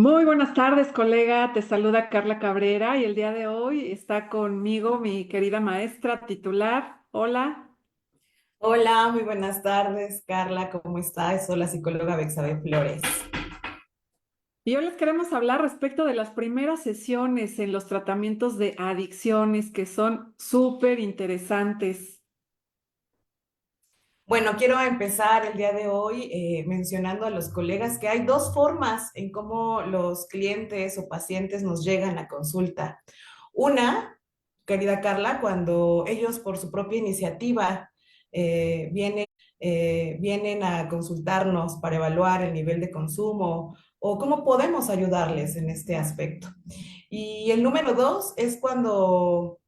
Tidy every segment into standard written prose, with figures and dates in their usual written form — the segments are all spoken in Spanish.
Muy buenas tardes, colega. Te saluda Carla Cabrera y el día de hoy está conmigo mi querida maestra titular. Hola. Hola, muy buenas tardes, Carla, ¿cómo estás? Soy la psicóloga Bexabe Flores. Y hoy les queremos hablar respecto de las primeras sesiones en los tratamientos de adicciones que son súper interesantes. Bueno, quiero empezar el día de hoy mencionando a los colegas que hay dos formas en cómo los clientes o pacientes nos llegan a consulta. Una, querida Carla, cuando ellos por su propia iniciativa vienen a consultarnos para evaluar el nivel de consumo o cómo podemos ayudarles en este aspecto. Y el número dos es cuando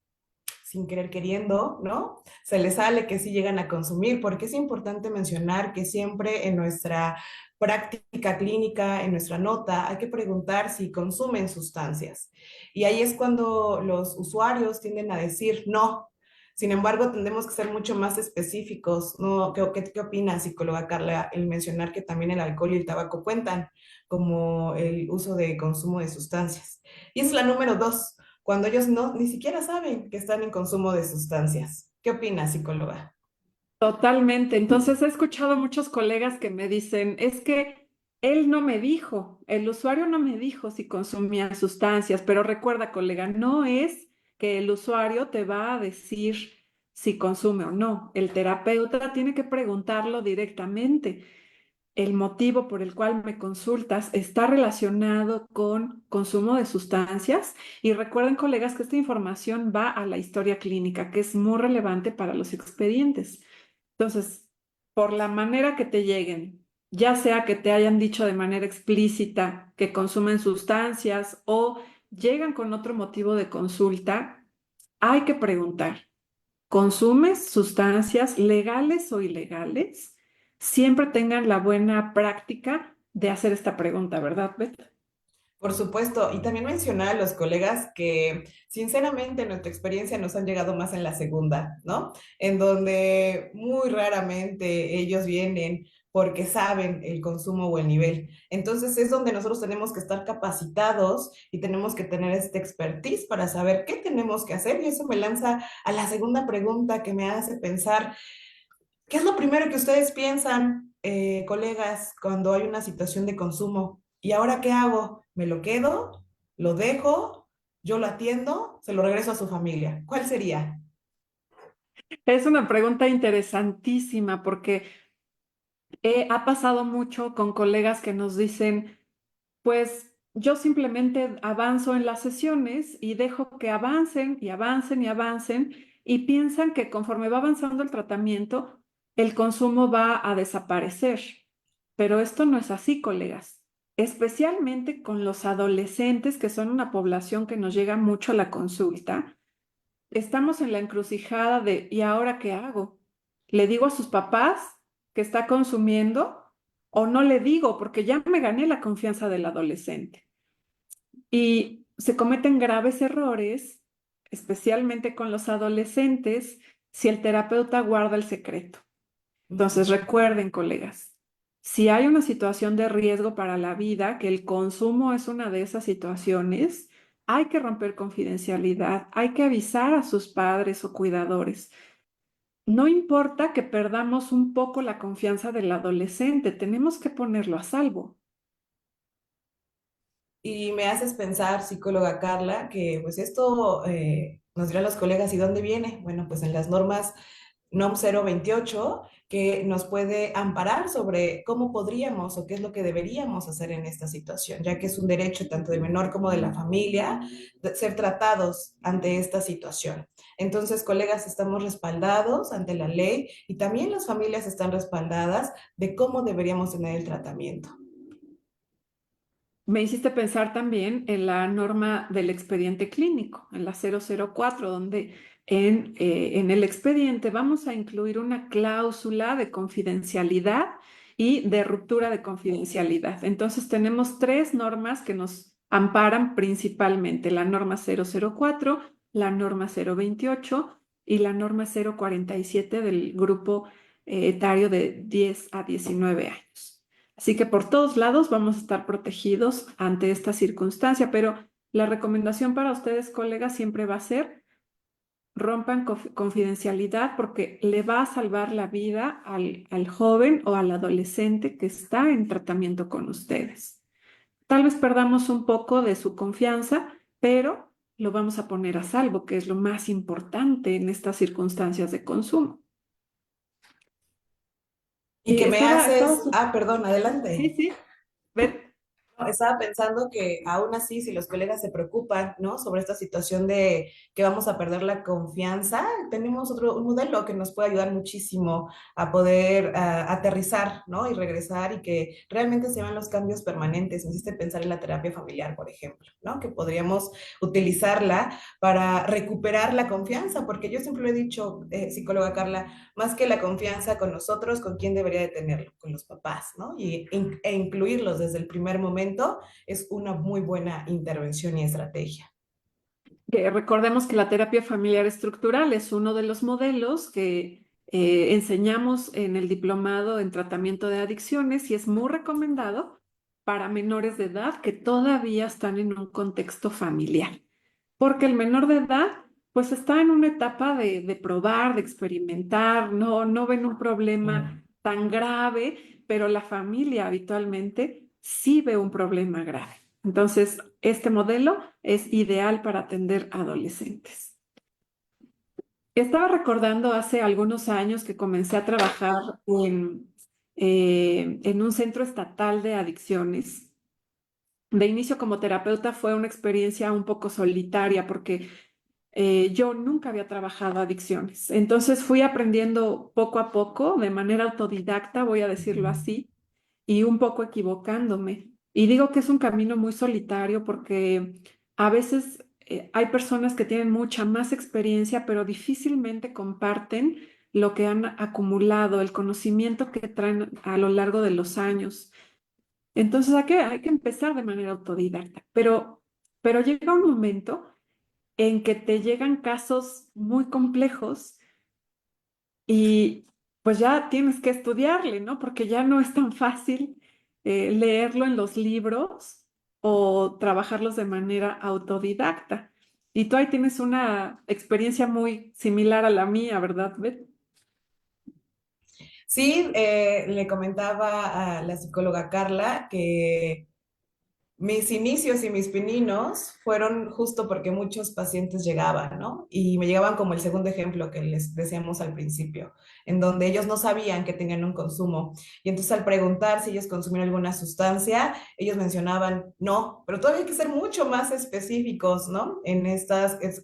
sin querer queriendo, ¿no? Se les sale que sí llegan a consumir, porque es importante mencionar que siempre en nuestra práctica clínica, en nuestra nota, hay que preguntar si consumen sustancias. Y ahí es cuando los usuarios tienden a decir no. Sin embargo, tendremos que ser mucho más específicos, ¿no? ¿Qué opina, psicóloga Carla, el mencionar que también el alcohol y el tabaco cuentan como el uso de consumo de sustancias? Y es la número dos, cuando ellos no, ni siquiera saben que están en consumo de sustancias. ¿Qué opina, psicóloga? Totalmente. Entonces he escuchado muchos colegas que me dicen, es que él no me dijo, el usuario no me dijo si consumía sustancias, pero recuerda, colega, no es que el usuario te va a decir si consume o no. El terapeuta tiene que preguntarlo directamente. El motivo por el cual me consultas está relacionado con consumo de sustancias y recuerden, colegas, que esta información va a la historia clínica, que es muy relevante para los expedientes. Entonces, por la manera que te lleguen, ya sea que te hayan dicho de manera explícita que consumen sustancias o llegan con otro motivo de consulta, hay que preguntar, ¿consumes sustancias legales o ilegales? Siempre tengan la buena práctica de hacer esta pregunta, ¿verdad, Beth? Por supuesto, y también mencionar a los colegas que sinceramente en nuestra experiencia nos han llegado más en la segunda, ¿no? En donde muy raramente ellos vienen porque saben el consumo o el nivel. Entonces es donde nosotros tenemos que estar capacitados y tenemos que tener este expertise para saber qué tenemos que hacer. Y eso me lanza a la segunda pregunta que me hace pensar. ¿Qué es lo primero que ustedes piensan, colegas, cuando hay una situación de consumo? ¿Y ahora qué hago? ¿Me lo quedo? ¿Lo dejo? ¿Yo lo atiendo? ¿Se lo regreso a su familia? ¿Cuál sería? Es una pregunta interesantísima porque ha pasado mucho con colegas que nos dicen, pues yo simplemente avanzo en las sesiones y dejo que avancen y avancen y avancen y piensan que conforme va avanzando el tratamiento, el consumo va a desaparecer. Pero esto no es así, colegas. Especialmente con los adolescentes, que son una población que nos llega mucho a la consulta, estamos en la encrucijada de ¿y ahora qué hago? ¿Le digo a sus papás que está consumiendo o no le digo porque ya me gané la confianza del adolescente? Y se cometen graves errores, especialmente con los adolescentes, si el terapeuta guarda el secreto. Entonces, Ujú. recuerden, colegas, si hay una situación de riesgo para la vida, que el consumo es una de esas situaciones, hay que romper confidencialidad, hay que avisar a sus padres o cuidadores. No importa que perdamos un poco la confianza del adolescente, tenemos que ponerlo a salvo. Y me haces pensar, psicóloga Carla, que pues esto nos dirán los colegas, ¿y dónde viene? Bueno, pues en las normas NOM 028, que nos puede amparar sobre cómo podríamos o qué es lo que deberíamos hacer en esta situación, ya que es un derecho tanto del menor como de la familia de ser tratados ante esta situación. Entonces, colegas, estamos respaldados ante la ley y también las familias están respaldadas de cómo deberíamos tener el tratamiento. Me hiciste pensar también en la norma del expediente clínico, en la 004, donde en el expediente vamos a incluir una cláusula de confidencialidad y de ruptura de confidencialidad. Entonces tenemos tres normas que nos amparan principalmente, la norma 004, la norma 028 y la norma 047 del grupo etario de 10 a 19 años. Así que por todos lados vamos a estar protegidos ante esta circunstancia, pero la recomendación para ustedes, colegas, siempre va a ser rompan confidencialidad porque le va a salvar la vida al joven o al adolescente que está en tratamiento con ustedes. Tal vez perdamos un poco de su confianza, pero lo vamos a poner a salvo, que es lo más importante en estas circunstancias de consumo. Y que me Estaba, haces, perdón, sí, adelante. sí, ver, No, estaba pensando que aún así, si los colegas se preocupan, ¿no? Sobre esta situación de que vamos a perder la confianza, tenemos un modelo que nos puede ayudar muchísimo a poder aterrizar, ¿no? Y regresar y que realmente se vean los cambios permanentes. Me hiciste pensar en la terapia familiar, por ejemplo, ¿no? Que podríamos utilizarla para recuperar la confianza, porque yo siempre lo he dicho, psicóloga Carla, más que la confianza con nosotros, ¿con quién debería de tenerlo? Con los papás, ¿no? E incluirlos desde el primer momento es una muy buena intervención y estrategia. que recordemos que la terapia familiar estructural es uno de los modelos que enseñamos en el diplomado en tratamiento de adicciones y es muy recomendado para menores de edad que todavía están en un contexto familiar. Porque el menor de edad, pues está en una etapa de probar, de experimentar, no ven un problema tan grave, pero la familia habitualmente sí ve un problema grave. Entonces, este modelo es ideal para atender adolescentes. Estaba recordando hace algunos años que comencé a trabajar en un centro estatal de adicciones. De inicio como terapeuta fue una experiencia un poco solitaria porque yo nunca había trabajado adicciones. Entonces fui aprendiendo poco a poco, de manera autodidacta, voy a decirlo así, y un poco equivocándome. Y digo que es un camino muy solitario porque a veces hay personas que tienen mucha más experiencia, pero difícilmente comparten lo que han acumulado, el conocimiento que traen a lo largo de los años. Entonces hay que empezar de manera autodidacta, pero llega un momento en que te llegan casos muy complejos y pues ya tienes que estudiarle, ¿no? Porque ya no es tan fácil leerlo en los libros o trabajarlos de manera autodidacta. Y tú ahí tienes una experiencia muy similar a la mía, ¿verdad, Beth? Sí, le comentaba a la psicóloga Carla que mis inicios y mis pininos fueron justo porque muchos pacientes llegaban, ¿no? Y me llegaban como el segundo ejemplo que les decíamos al principio, en donde ellos no sabían que tenían un consumo. Y entonces al preguntar si ellos consumían alguna sustancia, ellos mencionaban, no, pero todavía hay que ser mucho más específicos, ¿no? En este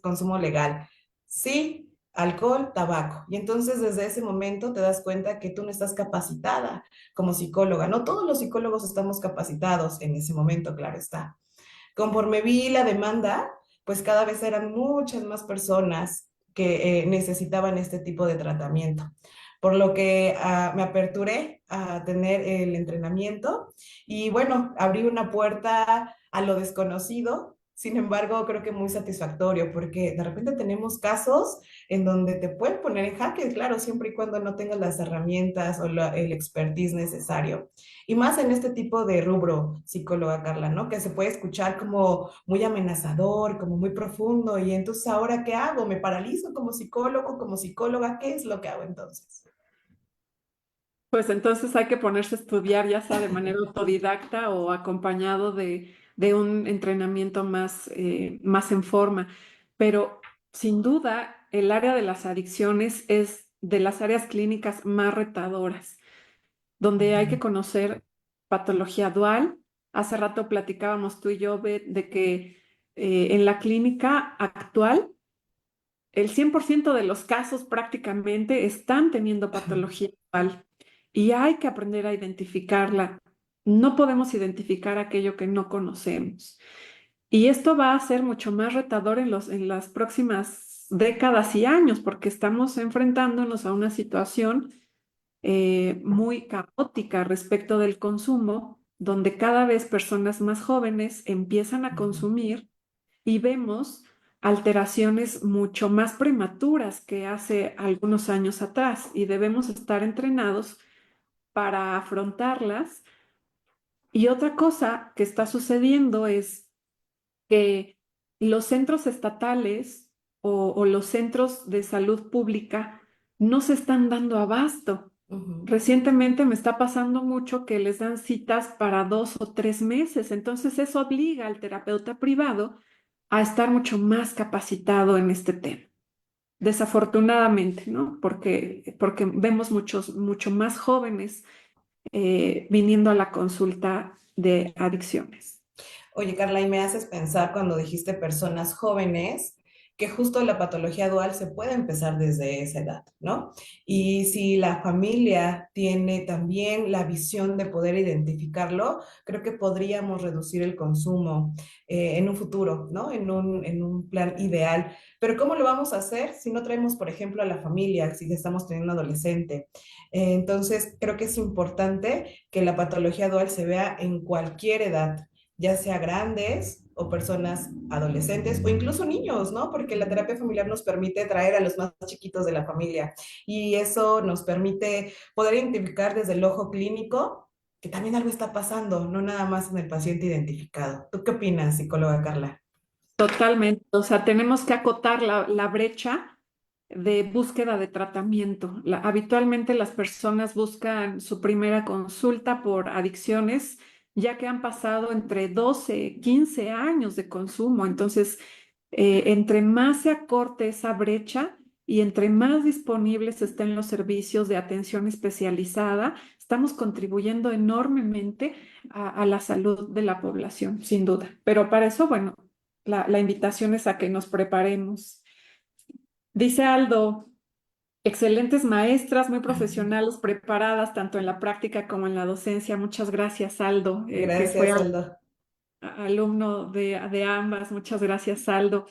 consumo legal. Sí, alcohol, tabaco. Y entonces desde ese momento te das cuenta que tú no estás capacitada como psicóloga. No todos los psicólogos estamos capacitados en ese momento, claro está. Conforme vi la demanda, pues cada vez eran muchas más personas que necesitaban este tipo de tratamiento. Por lo que me aperturé a tener el entrenamiento y bueno, abrí una puerta a lo desconocido. Sin embargo, creo que muy satisfactorio porque de repente tenemos casos en donde te pueden poner en jaque, claro, siempre y cuando no tengas las herramientas o el expertise necesario. Y más en este tipo de rubro, psicóloga Carla, ¿no? Que se puede escuchar como muy amenazador, como muy profundo. Y entonces, ¿ahora qué hago? ¿Me paralizo como psicólogo, como psicóloga? ¿Qué es lo que hago entonces? Pues entonces hay que ponerse a estudiar, ya sea de manera autodidacta o acompañado de un entrenamiento más en forma. Pero sin duda, el área de las adicciones es de las áreas clínicas más retadoras, donde hay que conocer patología dual. Hace rato platicábamos tú y yo, Beth, de que en la clínica actual el 100% de los casos prácticamente están teniendo patología dual y hay que aprender a identificarla. No podemos identificar aquello que no conocemos. Y esto va a ser mucho más retador en las próximas décadas y años, porque estamos enfrentándonos a una situación muy caótica respecto del consumo, donde cada vez personas más jóvenes empiezan a consumir y vemos alteraciones mucho más prematuras que hace algunos años atrás y debemos estar entrenados para afrontarlas Y otra cosa que está sucediendo es que los centros estatales o los centros de salud pública no se están dando abasto. Ujú. Recientemente me está pasando mucho que les dan citas para 2 o 3 meses, entonces eso obliga al terapeuta privado a estar mucho más capacitado en este tema. Desafortunadamente, ¿no? Porque vemos mucho más jóvenes viniendo a la consulta de adicciones. Oye, Carla, y me haces pensar cuando dijiste personas jóvenes, que justo la patología dual se puede empezar desde esa edad, ¿no? Y si la familia tiene también la visión de poder identificarlo, creo que podríamos reducir el consumo en un futuro, ¿no? En un plan ideal. Pero ¿cómo lo vamos a hacer si no traemos, por ejemplo, a la familia, si estamos teniendo un adolescente? Entonces, creo que es importante que la patología dual se vea en cualquier edad, ya sea grandes o personas adolescentes o incluso niños, ¿no? Porque la terapia familiar nos permite traer a los más chiquitos de la familia y eso nos permite poder identificar desde el ojo clínico que también algo está pasando, no nada más en el paciente identificado. ¿Tú qué opinas, psicóloga Carla? Totalmente. O sea, tenemos que acotar la brecha de búsqueda de tratamiento. Habitualmente las personas buscan su primera consulta por adicciones, ya que han pasado entre 12, 15 años de consumo. Entonces, entre más se acorte esa brecha y entre más disponibles estén los servicios de atención especializada, estamos contribuyendo enormemente a la salud de la población, sin duda. Pero para eso, bueno, la invitación es a que nos preparemos. Dice Aldo, excelentes maestras, muy profesionales, preparadas tanto en la práctica como en la docencia. Muchas gracias, Aldo, que fue Gracias, Aldo. alumno de ambas. Muchas gracias, Aldo.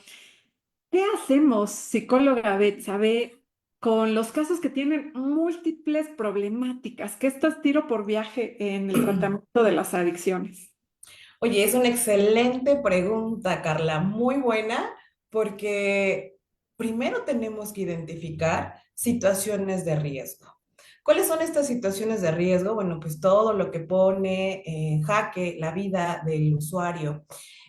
¿Qué hacemos, psicóloga Betsabe, con los casos que tienen múltiples problemáticas? ¿Qué estás tiro por viaje en el tratamiento de las adicciones? Oye, es una excelente pregunta, Carla, muy buena, porque primero tenemos que identificar situaciones de riesgo. ¿Cuáles son estas situaciones de riesgo? Bueno, pues todo lo que pone en jaque la vida del usuario.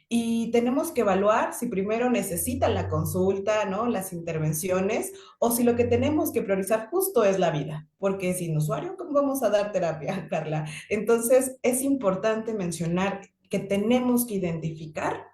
Y tenemos que evaluar si primero necesita la consulta, ¿no? Las intervenciones, o si lo que tenemos que priorizar justo es la vida, porque sin usuario, ¿cómo vamos a dar terapia, Carla? Entonces, es importante mencionar que tenemos que identificar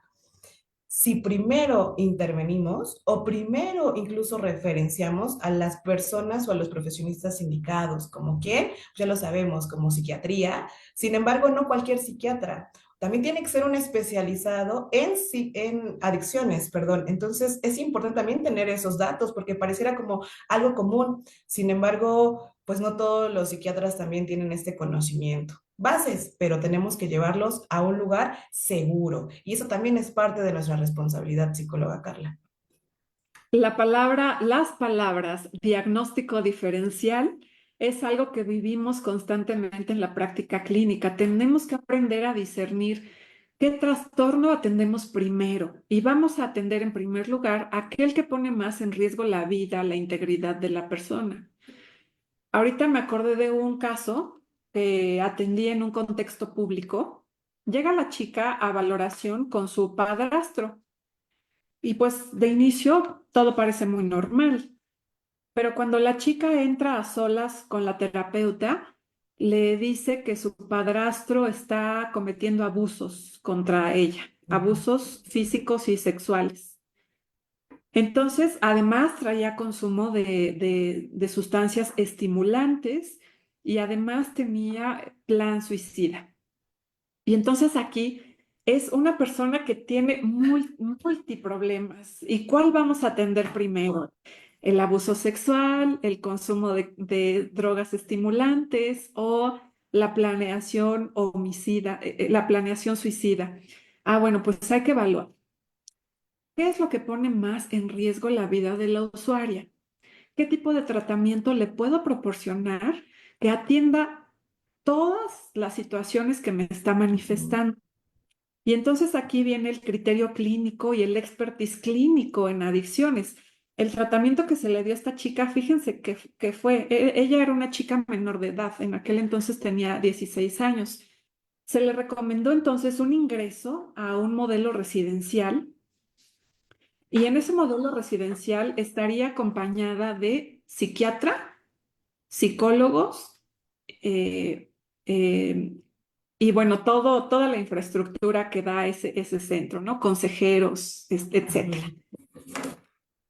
si primero intervenimos o primero incluso referenciamos a las personas o a los profesionistas indicados, como quién, ya lo sabemos, como psiquiatría. Sin embargo, no cualquier psiquiatra. También tiene que ser un especializado en adicciones, perdón. Entonces, es importante también tener esos datos porque pareciera como algo común. Sin embargo, pues no todos los psiquiatras también tienen este conocimiento. Bases, pero tenemos que llevarlos a un lugar seguro. Y eso también es parte de nuestra responsabilidad, psicóloga Carla. Las palabras diagnóstico diferencial es algo que vivimos constantemente en la práctica clínica. Tenemos que aprender a discernir qué trastorno atendemos primero y vamos a atender en primer lugar aquel que pone más en riesgo la vida, la integridad de la persona. Ahorita me acordé de un caso que atendí en un contexto público. Llega la chica a valoración con su padrastro. Y pues de inicio todo parece muy normal, pero cuando la chica entra a solas con la terapeuta, le dice que su padrastro está cometiendo abusos contra ella, Ujú. abusos físicos y sexuales. Entonces, además traía consumo de sustancias estimulantes y además tenía plan suicida. Y entonces aquí es una persona que tiene multiproblemas. ¿Y cuál vamos a atender primero? ¿El abuso sexual, el consumo de drogas estimulantes o la planeación homicida, la planeación suicida? Ah, bueno, pues hay que evaluar. ¿Qué es lo que pone más en riesgo la vida de la usuaria? ¿Qué tipo de tratamiento le puedo proporcionar que atienda todas las situaciones que me está Ujú. manifestando? Y entonces aquí viene el criterio clínico y el expertise clínico en adicciones. El tratamiento que se le dio a esta chica, fíjense ella era una chica menor de edad, en aquel entonces tenía 16 años. Se le recomendó entonces un ingreso a un modelo residencial y en ese modelo residencial estaría acompañada de psiquiatra, psicólogos, eh, eh, y bueno, toda la infraestructura que da ese centro, ¿no? Consejeros, etcétera. Ujú.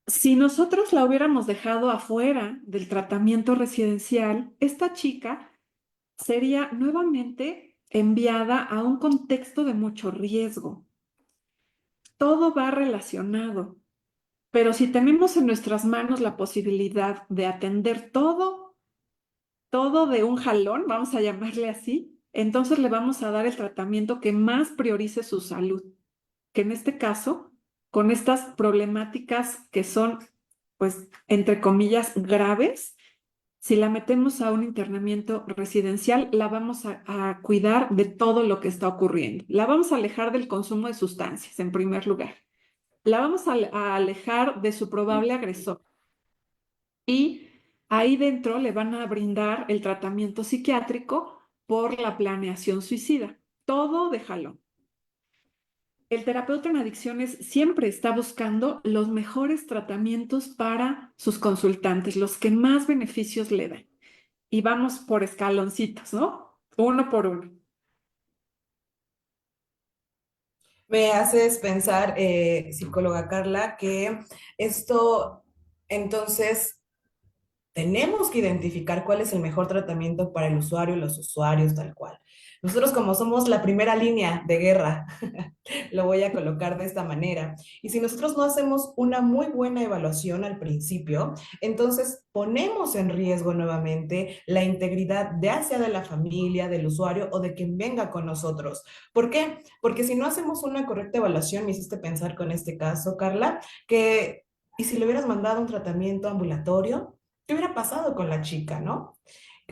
Si nosotros la hubiéramos dejado afuera del tratamiento residencial, esta chica sería nuevamente enviada a un contexto de mucho riesgo. Todo va relacionado, pero si tenemos en nuestras manos la posibilidad de atender todo de un jalón, vamos a llamarle así, entonces le vamos a dar el tratamiento que más priorice su salud, que en este caso, con estas problemáticas que son, pues, entre comillas, graves, si la metemos a un internamiento residencial, la vamos a cuidar de todo lo que está ocurriendo. La vamos a alejar del consumo de sustancias, en primer lugar. La vamos a alejar de su probable agresor. Y ahí dentro le van a brindar el tratamiento psiquiátrico por la planeación suicida. Todo de jalón. El terapeuta en adicciones siempre está buscando los mejores tratamientos para sus consultantes, los que más beneficios le dan. Y vamos por escaloncitos, ¿no? Uno por uno. Me haces pensar, psicóloga Carla, que esto entonces tenemos que identificar cuál es el mejor tratamiento para el usuario y los usuarios tal cual. Nosotros como somos la primera línea de guerra, lo voy a colocar de esta manera. Y si nosotros no hacemos una muy buena evaluación al principio, entonces ponemos en riesgo nuevamente la integridad ya sea de la familia, del usuario o de quien venga con nosotros. ¿Por qué? Porque si no hacemos una correcta evaluación, me hiciste pensar con este caso, Carla, que, ¿y si le hubieras mandado un tratamiento ambulatorio? ¿Qué hubiera pasado con la chica, no?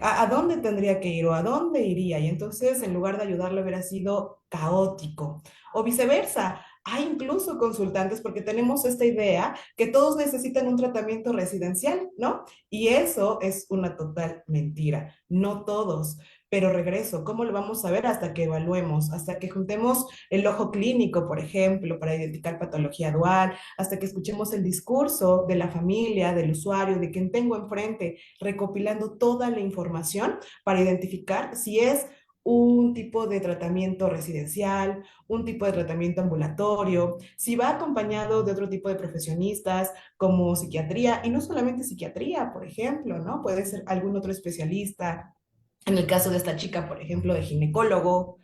¿A dónde tendría que ir o a dónde iría? Y entonces, en lugar de ayudarle, hubiera sido caótico. O viceversa. Hay incluso consultantes porque tenemos esta idea que todos necesitan un tratamiento residencial, ¿no? Y eso es una total mentira. No todos. Pero regreso, ¿cómo lo vamos a ver hasta que evaluemos? Hasta que juntemos el ojo clínico, por ejemplo, para identificar patología dual, hasta que escuchemos el discurso de la familia, del usuario, de quien tengo enfrente, recopilando toda la información para identificar si es un tipo de tratamiento residencial, un tipo de tratamiento ambulatorio, si va acompañado de otro tipo de profesionistas como psiquiatría, y no solamente psiquiatría, por ejemplo, ¿no? Puede ser algún otro especialista. En el caso de esta chica, por ejemplo, de ginecólogo,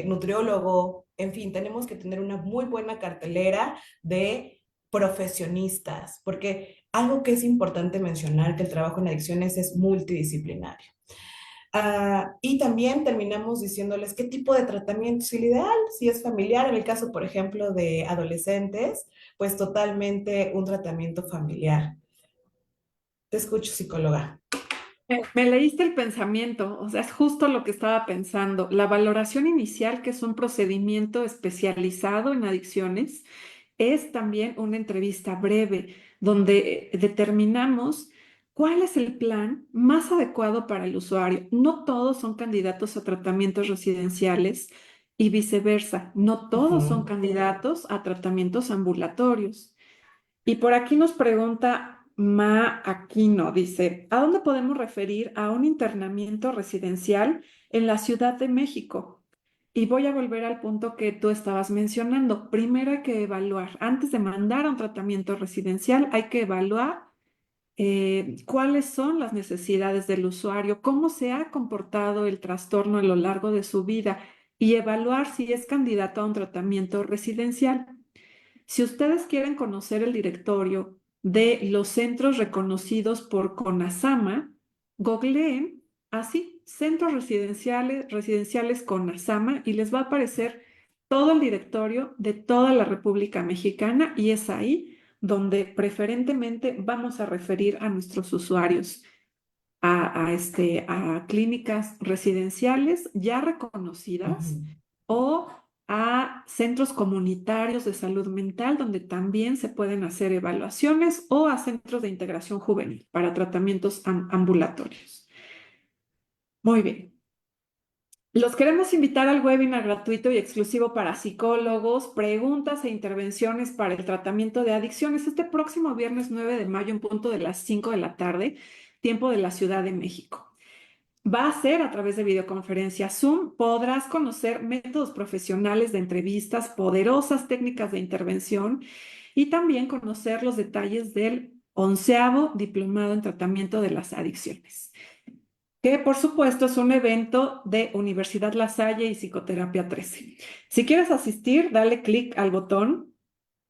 nutriólogo, en fin, tenemos que tener una muy buena cartelera de profesionistas, porque algo que es importante mencionar, que el trabajo en adicciones es multidisciplinario. Y también terminamos diciéndoles qué tipo de tratamiento es el ideal, si es familiar, en el caso, por ejemplo, de adolescentes, pues totalmente un tratamiento familiar. Te escucho, psicóloga. Me leíste el pensamiento, o sea, es justo lo que estaba pensando. La valoración inicial, que es un procedimiento especializado en adicciones, es también una entrevista breve donde determinamos cuál es el plan más adecuado para el usuario. No todos son candidatos a tratamientos residenciales y viceversa. No todos son Ujú. candidatos a tratamientos ambulatorios. Y por aquí nos pregunta Ma Aquino, dice, ¿a dónde podemos referir a un internamiento residencial en la Ciudad de México? Y voy a volver al punto que tú estabas mencionando. Primero hay que evaluar, antes de mandar a un tratamiento residencial, hay que evaluar cuáles son las necesidades del usuario, cómo se ha comportado el trastorno a lo largo de su vida y evaluar si es candidato a un tratamiento residencial. Si ustedes quieren conocer el directorio de los centros reconocidos por CONASAMA, googleen así, centros residenciales CONASAMA y les va a aparecer todo el directorio de toda la República Mexicana y es ahí donde preferentemente vamos a referir a nuestros usuarios a clínicas residenciales ya reconocidas Ujú. o a centros comunitarios de salud mental donde también se pueden hacer evaluaciones o a centros de integración juvenil para tratamientos ambulatorios. Muy bien. Los queremos invitar al webinar gratuito y exclusivo para psicólogos, preguntas e intervenciones para el tratamiento de adicciones este próximo viernes 9 de mayo en punto de las 5 de la tarde, tiempo de la Ciudad de México. Va a ser a través de videoconferencia Zoom. Podrás conocer métodos profesionales de entrevistas, poderosas técnicas de intervención y también conocer los detalles del 11º Diplomado en Tratamiento de las Adicciones, que por supuesto es un evento de Universidad La Salle y Psicoterapia 13. Si quieres asistir, dale clic al botón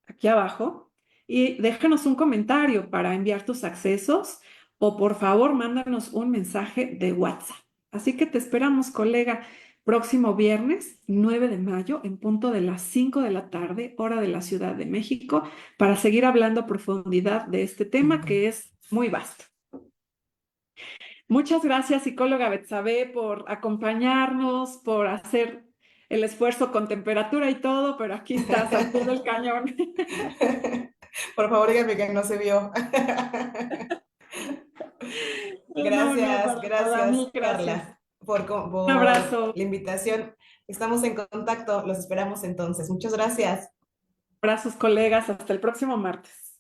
aquí abajo y déjanos un comentario para enviar tus accesos o por favor mándanos un mensaje de WhatsApp. Así que te esperamos, colega, próximo viernes 9 de mayo en punto de las 5 de la tarde, hora de la Ciudad de México, para seguir hablando a profundidad de este tema que es muy vasto. Muchas gracias, psicóloga Betsabe, por acompañarnos, por hacer el esfuerzo con temperatura y todo, pero aquí estás al pie del cañón. Por favor, dígame que no se vio. No, no, Gracias, para nada, mil gracias, gracias. Carla, Un por abrazo, la invitación. Estamos en contacto, los esperamos entonces. Muchas gracias. abrazos, colegas, hasta el próximo martes.